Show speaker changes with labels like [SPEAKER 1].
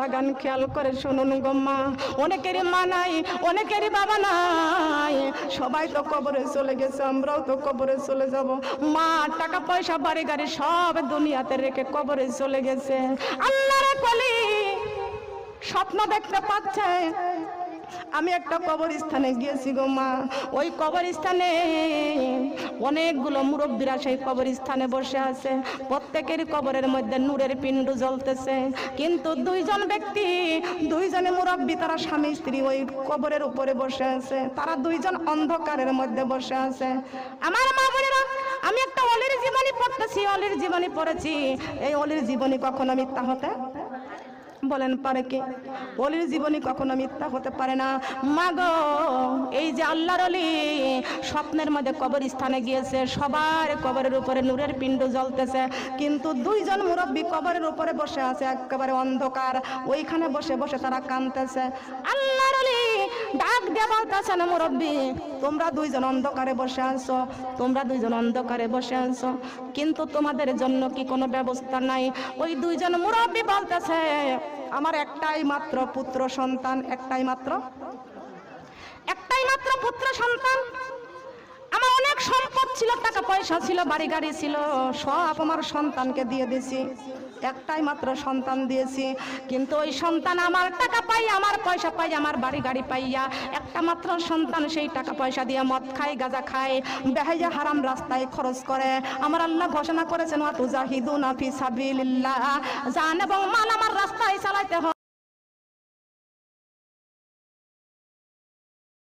[SPEAKER 1] লাগান, খেয়াল করে শুনুন গো মা। অনেকেরই মা নাই, অনেকেরই বাবা নাই, সবাই তো কবরে চলে গেছে, আমরাও তো কবরে চলে যাব। মা টাকা পয়সা বাড়ি গাড়ি সব দুনিয়াতে রেখে কবরে চলে গেছে। আল্লাহর কলি স্বপ্ন দেখতে পাচ্ছে, আমি একটা কবরস্থানে গিয়েছি গো মা। ওই কবরস্থানে অনেকগুলো মুরব্বীরা সেই কবরস্থানে বসে আছে, প্রত্যেকের কবরের মধ্যে নূরের পিণ্ড জ্বলতেছে। কিন্তু দুইজন ব্যক্তি, দুইজনে মুরব্বী, তারা স্বামী স্ত্রী ওই কবরের উপরে বসে আছে। তারা দুইজন অন্ধকারের মধ্যে বসে আছে। আমার মা বোনেরা, আমি একটা অলির জীবনী পড়তেছি, অলির জীবনী পড়েছি। এই অলির জীবনী কখনো মিথ্যা হতে বলেন পারে কি? অলির জীবনী কখনো মিথ্যা হতে পারে না। মাগো, এই যে আল্লাহর অলি স্বপ্নের মধ্যে কবরস্থানে গিয়েছে, সবার কবরের উপরে নূরের পিণ্ড জ্বলতেছে, কিন্তু দুইজন মুরব্বী কবরের উপরে বসে আছে, একেবারে অন্ধকার। ওইখানে বসে বসে তারা কাঁদতেছে। আল্লাহর অলি ডাক দিয়ে বলতেছে, না মুরব্বী, তোমরা দুইজন অন্ধকারে বসে আছো, তোমরা দুইজন অন্ধকারে বসে আছো, কিন্তু তোমাদের জন্য কি কোনো ব্যবস্থা নাই? ওই দুইজন মুরব্বী বলতেছে, আমার একটাই মাত্র পুত্র সন্তান, একটাই মাত্র পুত্র সন্তান। আমার অনেক সম্পদ ছিল, টাকা পয়সা ছিল, বাড়ি গাড়ি ছিল, সব আমার সন্তানকে দিয়ে দিয়েছি, একটাই মাত্র সন্তান দিয়েছি। কিন্তু ওই সন্তান আমার টাকা পাই, আমার পয়সা পাই, আমার বাড়ি গাড়ি পাইয়া একটা মাত্র সন্তান সেই টাকা পয়সা দিয়ে মদ খায়, গাঁজা খায়, বেহাইয়া হারাম রাস্তায় খরচ করে। আমার আল্লাহ ঘোষণা করেছেন, ওয়া তুজাহিদুনা ফি সাবিলিল্লাহ, জান এবং মাল আমার রাস্তায় চালাইতে হবে।